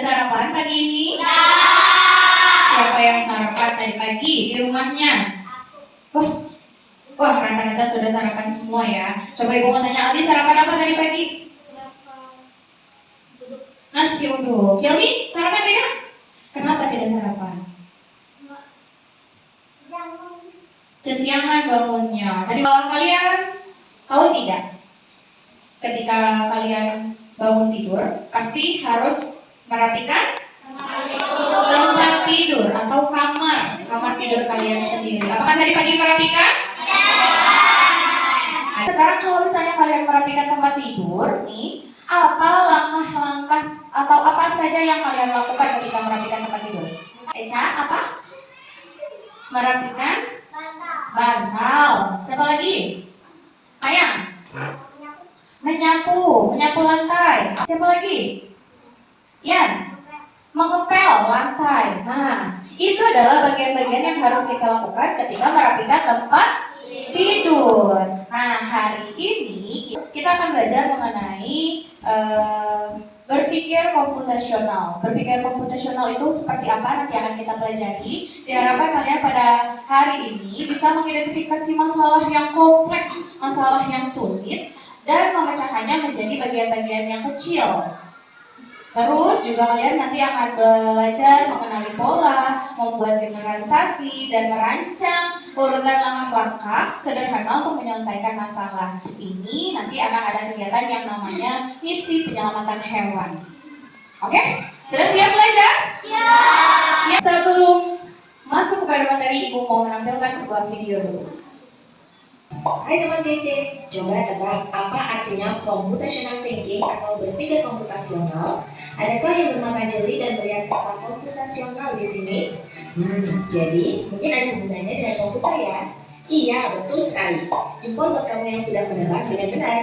sarapan pagi ini? Siapa yang sarapan tadi pagi di rumahnya? Wah, rata-rata sudah sarapan semua ya. Coba ibu mau tanya, Aldi sarapan apa tadi pagi? Nasi uduk. Hilmi, sarapan tidak? Kenapa tidak sarapan? Kesiangan bangunnya. Tadi kalian tahu tidak? Ketika kalian bangun tidur, pasti harus merapikan tempat tidur atau kamar tidur kalian sendiri. Apakah tadi pagi merapikan? Sekarang kalau misalnya kalian merapikan tempat tidur, nih, apa langkah-langkah atau apa saja yang kalian lakukan ketika merapikan tempat tidur? Eca, apa? Merapikan bantal. Siapa lagi? Ayang. Menyapu lantai. Siapa lagi? Yan. Mengepel lantai. Nah, itu adalah bagian-bagian yang harus kita lakukan ketika merapikan tempat tidur. Nah, hari ini kita akan belajar mengenai berpikir komputasional. Berpikir komputasional itu seperti apa nanti akan kita pelajari. Diharapkan kalian pada hari ini bisa mengidentifikasi masalah yang kompleks, masalah yang sulit, dan memecahkannya menjadi bagian-bagian yang kecil. Terus juga kalian nanti akan belajar mengenali pola, membuat generalisasi, dan merancang urutan langkah-langkah sederhana untuk menyelesaikan masalah. Ini nanti akan ada kegiatan yang namanya misi penyelamatan hewan. Oke? Sudah siap belajar? Siap! Sebelum masuk kepada materi, Ibu mau menampilkan sebuah video dulu. Hai teman DC, coba tebak apa artinya computational thinking atau berpikir komputasional? Adakah yang bermata jeli dan melihat kata komputasional di sini? Jadi mungkin ada hubungannya dengan komputer ya? Iya, betul sekali. Jempol buat kamu yang sudah menebak dengan benar.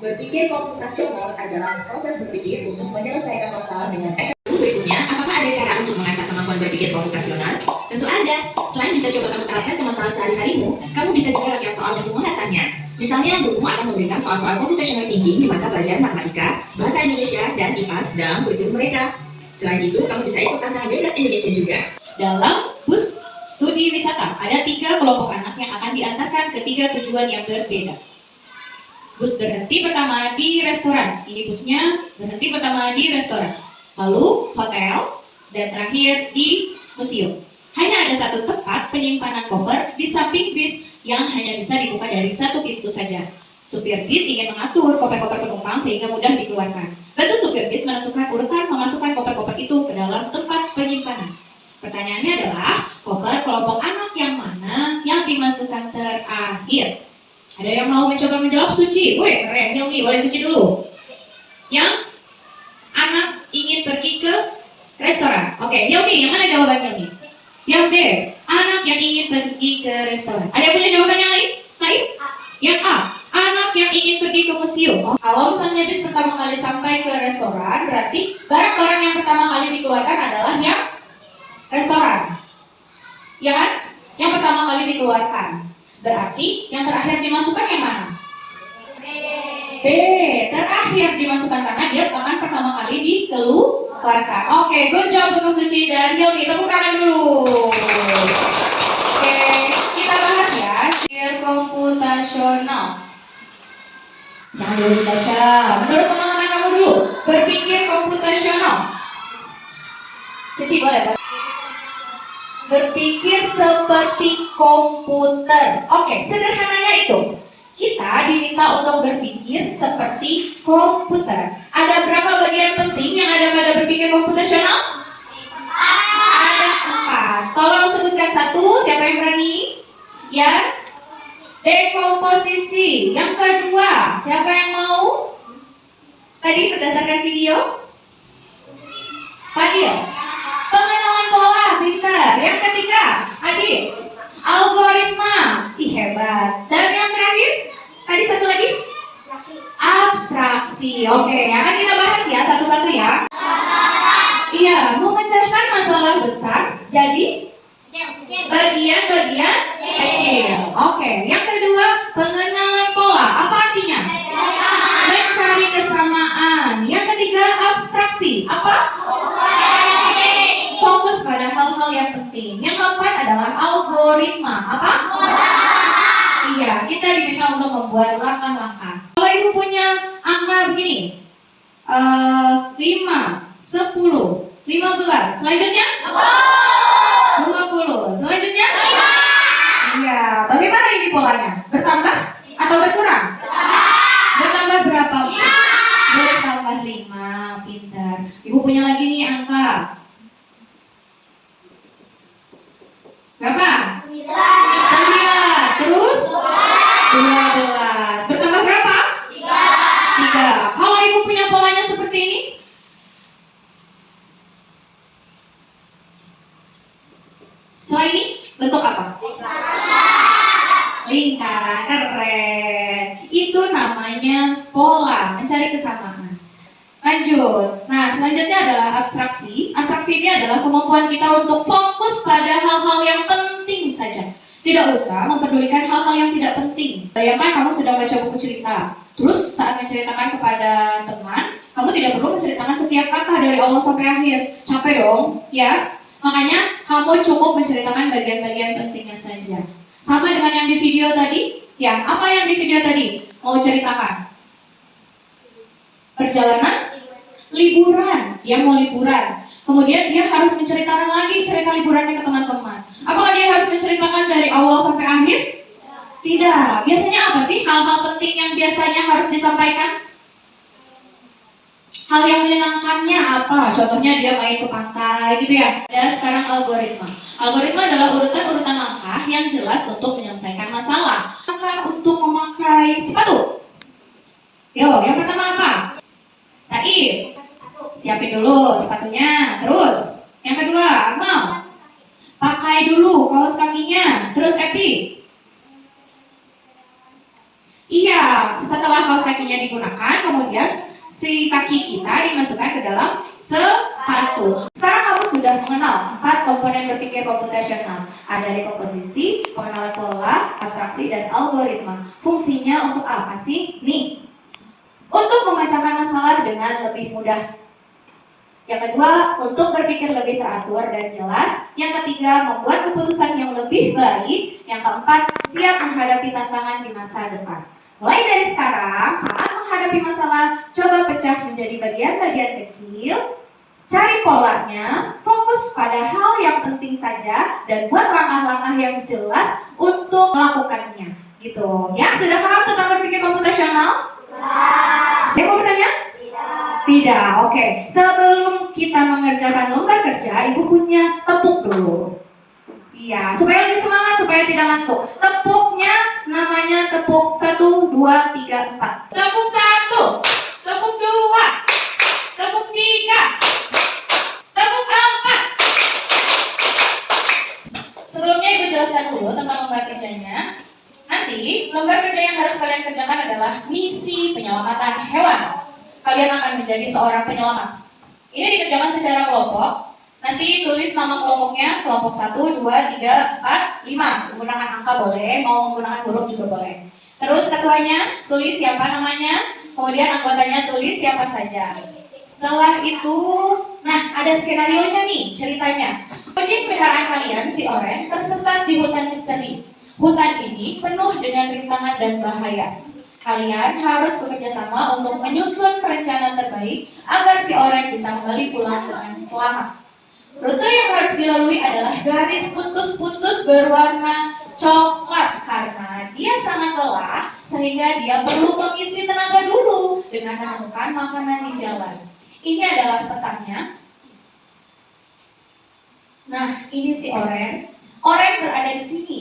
Berpikir komputasional adalah proses berpikir untuk menyelesaikan masalah dengan efektif. Berikutnya, apakah ada cara untuk mengasah kemampuan berpikir komputasional? Tentu ada. Selain bisa coba kamu terapkan ke masalah sehari-harimu, kamu bisa juga latihan soal untuk mengasahnya. Misalnya, gurumu akan memberikan soal-soal computational thinking di mata pelajaran matematika, bahasa Indonesia, dan IPAS dalam kurikulum mereka. Selain itu, kamu bisa ikut tantangan bebas Indonesia juga. Dalam bus studi wisata, ada 3 kelompok anak yang akan diantarkan ke 3 tujuan yang berbeda. Bus berhenti pertama di restoran. Ini busnya berhenti pertama di restoran. Lalu hotel, dan terakhir di museum. Hanya ada satu tempat penyimpanan koper di samping bis yang hanya bisa dibuka dari satu pintu saja. Supir bis ingin mengatur koper-koper penumpang sehingga mudah dikeluarkan. Lalu supir bis menentukan urutan memasukkan koper-koper itu ke dalam tempat penyimpanan. Pertanyaannya adalah, koper kelompok anak yang mana yang dimasukkan terakhir? Ada yang mau mencoba menjawab? Suci? Wih, keren. Hilmi, boleh Suci dulu. Yang anak ingin pergi ke restoran. Oke, Hilmi, yang mana jawaban Hilmi? Yang B, anak yang ingin pergi ke restoran. Ada yang punya jawaban yang lain? Said? Yang A, anak yang ingin pergi ke museum. Kalau misalnya bis pertama kali sampai ke restoran, berarti barang-barang yang pertama kali dikeluarkan adalah yang restoran. Ya kan? Yang pertama kali dikeluarkan. Berarti yang terakhir dimasukkan yang mana? B, terakhir dimasukkan karena dia akan pertama kali dikeluarkan. Oke, good job untuk Suci dan Hilmi. Tepuk tangan dulu. Oke, kita bahas ya. Berpikir komputasional. Jangan dulu dibaca. Menurut pemahaman kamu dulu, berpikir komputasional. Suci boleh? Berpikir seperti komputer. Oke, sederhananya itu. Kita diminta untuk berpikir seperti komputer. Ada berapa bagian penting yang ada pada berpikir komputasional? Ada 4. Tolong sebutkan satu, siapa yang berani? Ya. Dekomposisi. Yang kedua, siapa yang mau? Tadi berdasarkan video? Fadil. Pengenalan pola, pintar. Yang ketiga, Adit. Algoritma. Ih, hebat. Dan yang terakhir, tadi satu lagi? Abstraksi. Oke, akan kita bahas ya satu-satu ya. Iya, memecahkan masalah besar jadi bagian-bagian kecil. Oke, yang kedua, pengenalan pola. Apa artinya? Mencari kesamaan. Yang ketiga, abstraksi. abstraksi. Apa? Fokus pada hal-hal yang penting. Yang keempat adalah algoritma. Apa? Iya, kita diminta untuk membuat langkah-langkah. Kalau ibu punya angka begini, 5, 10, 15, selanjutnya 20, selanjutnya iya, bagaimana ini polanya? Bertambah atau berkurang? Bertambah berapa? Bertambah 5, pintar. Ibu punya lagi nih angka berapa? 9, terus 12, bertambah berapa? 3. Kalau ibu punya polanya seperti ini, setelah ini bentuk apa? Lingkaran. Keren. Itu namanya pola, mencari kesamaan. Lanjut. Nah, selanjutnya adalah abstraksi. Abstraksi ini adalah kemampuan kita untuk fokus pada hal-hal yang penting saja. Tidak usah mempedulikan hal-hal yang tidak penting. Bayangkan kamu sudah baca buku cerita. Terus saat menceritakan kepada teman, kamu tidak perlu menceritakan setiap kata dari awal sampai akhir. Capek dong, ya? Makanya kamu cukup menceritakan bagian-bagian pentingnya saja. Sama dengan yang di video tadi. Ya, apa yang di video tadi? Mau ceritakan? Perjalanan? Liburan. Dia mau liburan. Kemudian dia harus menceritakan lagi cerita liburannya ke teman-teman. Apakah dia harus menceritakan dari awal sampai akhir? Tidak. Biasanya apa sih hal-hal penting yang biasanya harus disampaikan? Hal yang menyenangkannya apa? Contohnya dia main ke pantai gitu ya. Ada sekarang algoritma. Algoritma adalah urutan-urutan langkah yang jelas untuk menyelesaikan masalah. Langkah untuk memakai sepatu. Yo, yang pertama apa? Said. Siapin dulu sepatunya. Terus, yang kedua, Akmal. Pakai dulu kaos kakinya. Terus Epi. Iya, setelah kaos kakinya digunakan, kemudian si kaki kita dimasukkan ke dalam sepatu. Sekarang kamu sudah mengenal 4 komponen berpikir komputasional. Ada dekomposisi, pengenalan pola, abstraksi, dan algoritma. Fungsinya untuk apa sih? Nih, untuk memecahkan masalah dengan lebih mudah. Yang kedua, untuk berpikir lebih teratur dan jelas. Yang ketiga, membuat keputusan yang lebih baik. Yang keempat, siap menghadapi tantangan di masa depan. Mulai dari sekarang, saat menghadapi masalah, coba pecah menjadi bagian-bagian kecil, cari polanya, fokus pada hal yang penting saja, dan buat langkah-langkah yang jelas untuk melakukannya. Gitu. Ya, sudah paham tentang berpikir komputasional? Saya mau bertanya? Tidak. Oke. Sebelum kita mengerjakan lembar kerja, ibu punya tepuk dulu. Iya, supaya lebih semangat, supaya tidak ngantuk. Tepuknya namanya tepuk 1, 2, 3, 4. Tepuk 1, tepuk 2, tepuk 3, tepuk 4. Sebelumnya ibu jelaskan dulu tentang lembar kerjanya. Nanti lembar kerja yang harus kalian kerjakan adalah misi penyelamatan hewan. Kalian akan menjadi seorang penyelamat. Ini dikerjakan secara kelompok. Nanti tulis nama kelompoknya, kelompok 1, 2, 3, 4, 5. Menggunakan angka boleh, mau menggunakan huruf juga boleh. Terus ketuanya tulis siapa namanya, kemudian anggotanya tulis siapa saja. Setelah itu, nah ada skenario-nya nih, ceritanya. Kucing peliharaan kalian, si Oren, tersesat di hutan misteri. Hutan ini penuh dengan rintangan dan bahaya. Kalian harus bekerja sama untuk menyusun rencana terbaik agar si Oren bisa kembali pulang dengan selamat. Rute yang harus dilalui adalah garis putus-putus berwarna coklat karena dia sangat lelah sehingga dia perlu mengisi tenaga dulu dengan menemukan makanan di jalan. Ini adalah petanya. Nah, ini si Oren. Oren berada di sini.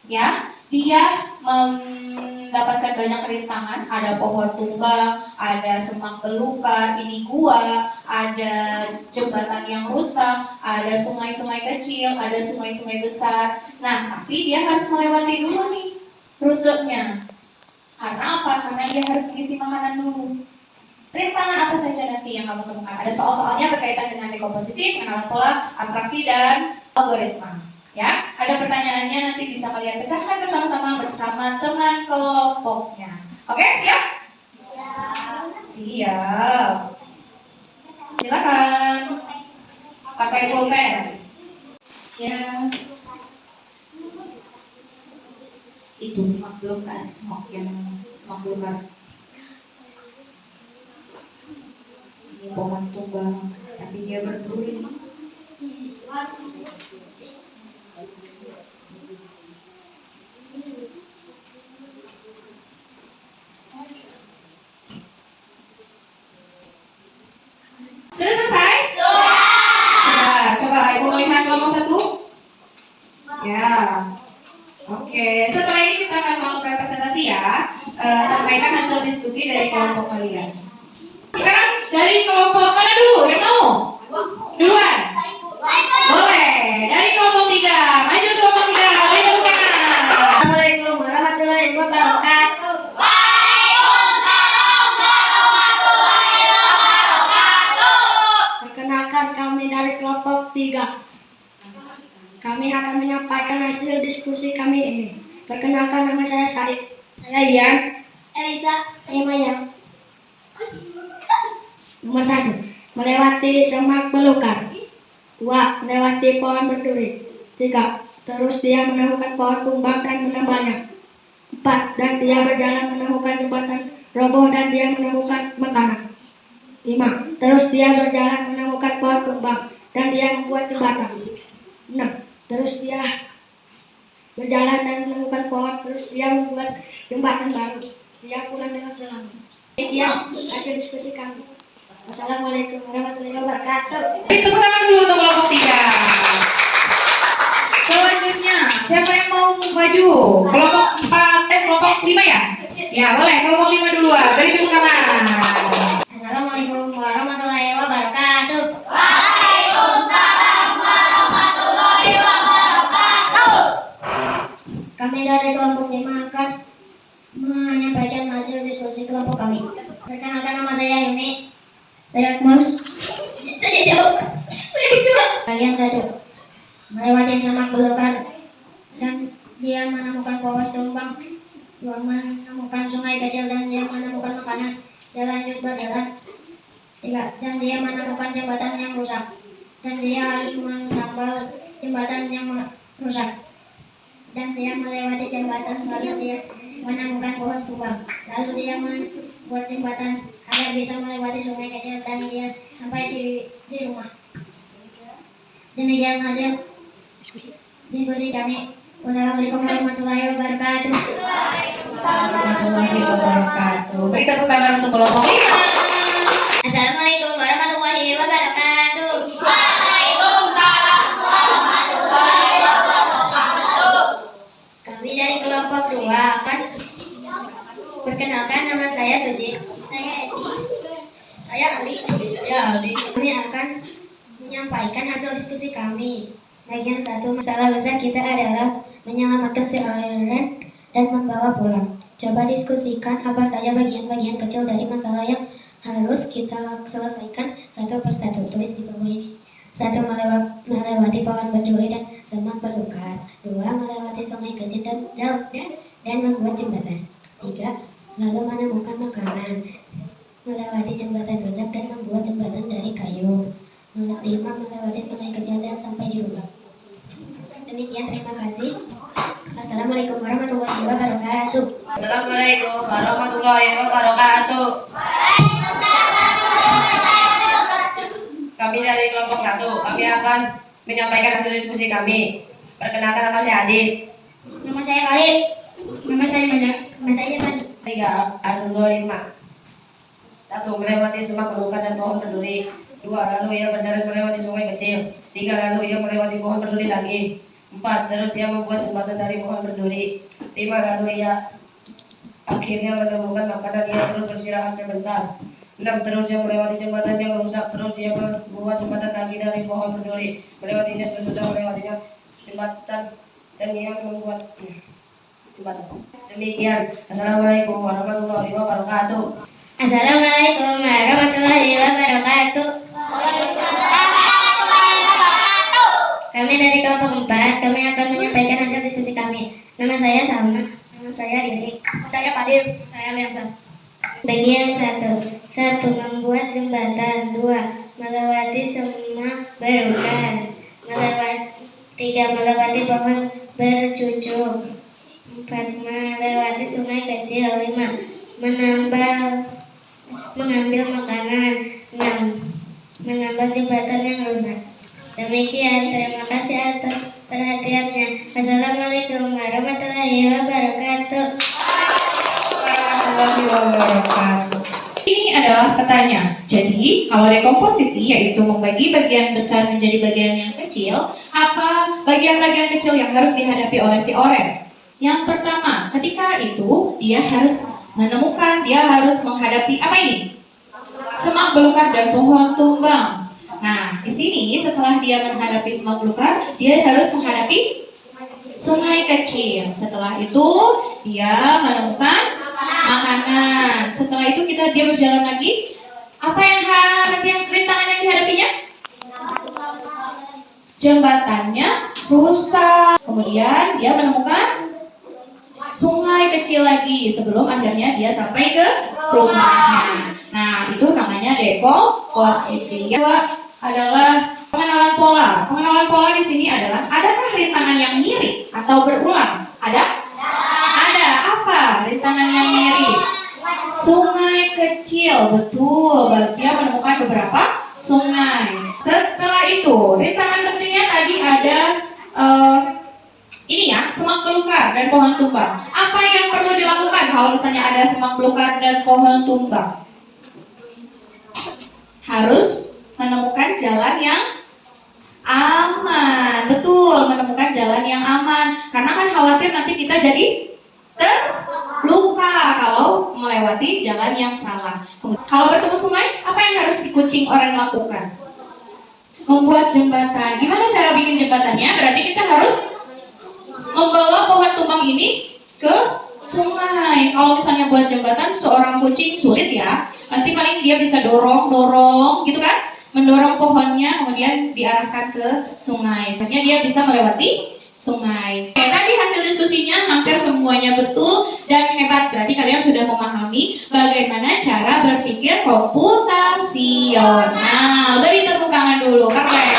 Ya, dia mendapatkan banyak rintangan. Ada pohon tumbang, ada semak belukar, ini gua, ada jembatan yang rusak, ada sungai-sungai kecil, ada sungai-sungai besar. Nah, tapi dia harus melewati dulu nih rutenya. Karena apa? Karena dia harus mengisi makanan dulu. Rintangan apa saja nanti yang kamu temukan? Ada soal-soalnya berkaitan dengan dekomposisi, pengenalan pola, abstraksi, dan algoritma. Ya, ada pertanyaannya nanti bisa kalian pecahkan bersama-sama bersama teman kelompoknya. Oke, siap? Siap. Siap. Silakan. Pakai pulpen. Ya. Itu semak belukar, semak belukar. Ini pohon tumbang, tapi dia berduri. Sudah selesai? Sudah. Coba Ibu melihat kelompok 1. Ya. Oke, setelah ini kita akan melakukan presentasi ya. Sampaikan hasil diskusi dari kelompok kalian. Sekarang dari kelompok mana dulu? Yang mau? Duluan? Boleh. Dari kelompok 3. Maju kelompok 3. Beri tepuk tangan. Assalamualaikum warahmatullahi wabarakatuh. Perkenalkan, kami dari kelompok 3. Kami akan menyampaikan hasil diskusi kami ini. Perkenalkan, nama saya Said. Saya Ian. Elisa, saya Maya. Nomor 1, melewati semak belukar. 2, melewati pohon berduri. 3, terus dia menemukan pohon tumbang dan menambahnya. 4, dan dia berjalan menemukan jembatan roboh dan dia menemukan makanan. 5, terus dia berjalan menemukan pohon tumbang dan dia membuat jembatan. 6, terus dia berjalan dan menemukan pohon, terus dia membuat jembatan baru. Dia pulang dengan selamat. Demikian hasil diskusi kami. Wassalamualaikum warahmatullahi wabarakatuh. Tepuk tangan dulu untuk kelompok 3. Selanjutnya, siapa yang mau maju? Kelompok 4, kelompok 5 ya? Ya, boleh. Kelompok 5 duluan. Beri tepuk tangan. Assalamualaikum warahmatullahi wabarakatuh. Kami dari kelompok 5 akan menyampaikan hasil diskusi kelompok kami. Perkenalkan, nama saya Yuni. Saya Akmal. Saya jawab. Bagian 1. Melewati semak belukar dan dia menemukan pohon tumbang. 2, menemukan sungai kecil dan dia menemukan makanan. Dia lanjut berjalan. 3, dan dia menemukan jembatan yang rusak dan dia harus menambal jembatan yang rusak. Dan dia melewati jembatan lalu dia menemukan pohon tumbang. Lalu dia membuat jembatan agar bisa melewati sungai kecil dan dia sampai di rumah. Demikian hasil diskusi kami. Wassalamualaikum warahmatullahi wabarakatuh. Warahmatullahi wabarakatuh. Beri tepuk tangan untuk kelompok 5. Assalamualaikum warahmatullahi wabarakatuh. Kami dari kelompok 2 akan perkenalkan, nama saya Suci. Saya Edi. Saya Ali. Saya Aldi. Kami akan menyampaikan hasil diskusi kami. Bagian 1, masalah besar kita adalah menyelamatkan si Iron dan membawa pulang. Coba diskusikan apa saja bagian-bagian kecil dari masalah yang harus kita selesaikan satu persatu. Tulis di bawah ini. 1, melewati pohon berduri dan semak belukar. 2, melewati sungai kecil dan membuat jembatan. 3, lalu menemukan makanan. Melewati jembatan rusak dan membuat jembatan dari kayu. 5, melewati sungai kecil dan sampai di rumah. Demikian, terima kasih. Assalamualaikum warahmatullahi wabarakatuh. Assalamualaikum warahmatullahi wabarakatuh. Kami dari kelompok 1, kami akan menyampaikan hasil diskusi kami. Perkenalkan, nama saya Adi. Nama saya Khalid. Nama saya Maya. Nama saya Maya. 3, algoritma. 1, melewati semak belukar dan pohon berduri. 2, lalu ia berjalan melewati sungai kecil. 3, lalu ia melewati pohon berduri lagi. 4, terus ia membuat jembatan dari pohon berduri. 5, lalu ia akhirnya menemukan makanan. Ia terus beristirahat sebentar. 6, terus dia melewati jembatan yang rusak. Terus dia membuat jembatan lagi dari pohon berduri. Melewatinya, sesudah melewatinya jembatan dan ia membuat jembatan. Demikian. Assalamualaikum warahmatullahi wabarakatuh. Assalamualaikum warahmatullahi wabarakatuh. Kami dari kelompok 4, kami akan menyampaikan hasil diskusi kami. Nama saya Salma. Nama saya Riri. Saya Padil. Saya Liamsa. Bagian 1. 1, membuat jembatan. 2, melewati semak belukar. Melewati pohon bercucuk. 4. Melewati sungai kecil. 5. Mengambil makanan. 6. Menambal jembatan yang rusak. Demikian, terima kasih atas perhatiannya. Wassalamualaikum warahmatullahi wabarakatuh. Warahmatullahi wabarakatuh. Ini adalah petanya. Jadi, kalau dekomposisi yaitu membagi bagian besar menjadi bagian yang kecil, apa bagian-bagian kecil yang harus dihadapi oleh si Oren? Yang pertama, ketika itu dia harus menghadapi apa ini? Semak belukar dan pohon tumbang. Nah, di sini setelah dia menghadapi semak belukar, dia harus menghadapi sungai kecil. Setelah itu dia menemukan makanan. Setelah itu dia berjalan lagi. Apa yang rintangan yang dihadapinya? Jembatannya rusak. Kemudian dia menemukan sungai kecil lagi sebelum akhirnya dia sampai ke rumahnya. Nah, itu namanya dekomposisi. Yang kedua adalah pengenalan pola. Pengenalan pola di sini adalah, adakah rintangan yang mirip atau berulang? Ada? Ada. Apa rintangan yang mirip? Sungai kecil, betul. Dia menemukan beberapa sungai. Setelah itu, rintangan pentingnya tadi ada semak belukar dan pohon tumbang. Apa yang perlu dilakukan kalau misalnya ada semak belukar dan pohon tumbang? Harus menemukan jalan yang aman. Betul, menemukan jalan yang aman. Karena kan khawatir nanti kita jadi terluka kalau melewati jalan yang salah. Kalau bertemu sungai, apa yang harus si kucing orang lakukan? Membuat jembatan. Gimana cara bikin jembatannya? Berarti kita harus membawa pohon tumbang ini ke sungai. Kalau misalnya buat jembatan seorang kucing sulit ya. Pasti paling dia bisa dorong gitu kan? Mendorong pohonnya kemudian diarahkan ke sungai. Akhirnya dia bisa melewati sungai. Oke, tadi hasil diskusinya hampir semuanya betul dan hebat. Berarti kalian sudah memahami bagaimana cara berpikir komputasional. Beri tepuk tangan dulu, keren.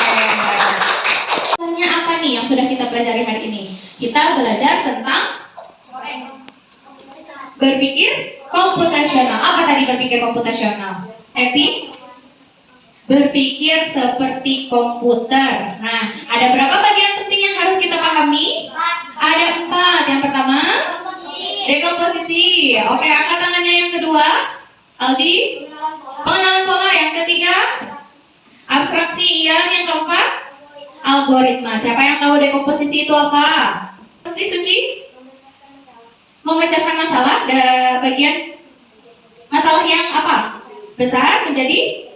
Apa nih yang sudah kita pelajari hari ini? Kita belajar tentang berpikir komputasional. Apa tadi berpikir komputasional? Happy? Berpikir seperti komputer. Nah, ada berapa bagian penting yang harus kita pahami? Ada 4. Yang pertama, dekomposisi. Oke, angkat tangannya. Yang kedua, Aldi. Pengenalan pola. Yang ketiga, abstraksi. Yang keempat, algoritma. Siapa yang tahu dekomposisi itu apa? Suci? Memecahkan masalah. Bagian masalah yang apa? Besar menjadi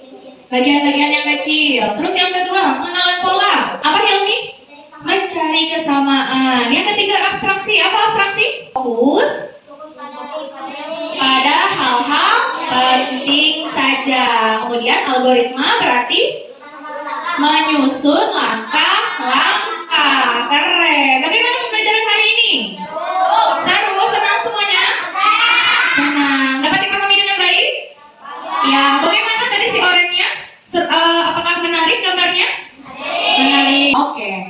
bagian-bagian yang kecil. Terus yang kedua, pengenalan pola. Apa Hilmi? Mencari kesamaan. Yang ketiga, abstraksi. Apa abstraksi? Fokus pada hal-hal penting saja. Kemudian algoritma berarti menyusun langkah-langkah. Keren. Bagaimana pembelajaran hari ini? Seru? Senang semuanya? Senang. Dapat dipahami dengan baik? Ya. Bagaimana tadi si orennya? Apakah menarik gambarnya? Menarik. Oke.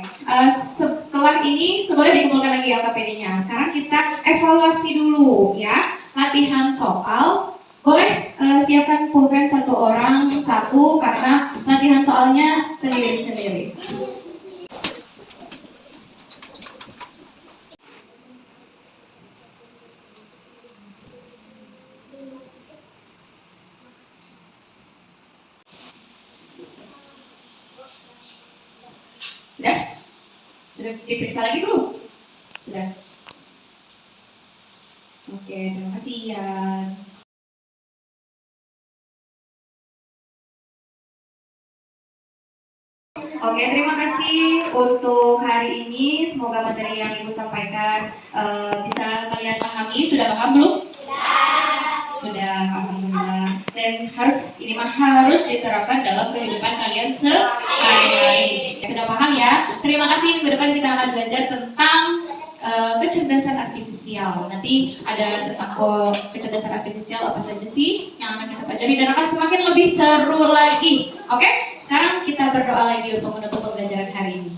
Setelah ini boleh dikumpulkan lagi LKPD-nya. Sekarang kita evaluasi dulu ya. Latihan soal. Boleh siapkan pulpen satu orang satu karena latihan soalnya sendiri-sendiri. Sudah diperiksa lagi belum? Sudah. Oke, terima kasih ya. Oke, terima kasih untuk hari ini. Semoga materi yang Ibu sampaikan bisa kalian pahami. Sudah paham belum? Sudah, alhamdulillah. Dan harus diterapkan dalam kehidupan kalian sehari-hari. Sudah paham ya? Terima kasih. Minggu depan kita akan belajar tentang kecerdasan artifisial. Nanti ada tentang kecerdasan artifisial apa saja sih yang akan kita pelajari dan akan semakin lebih seru lagi. Oke, sekarang kita berdoa lagi untuk menutup pembelajaran hari ini.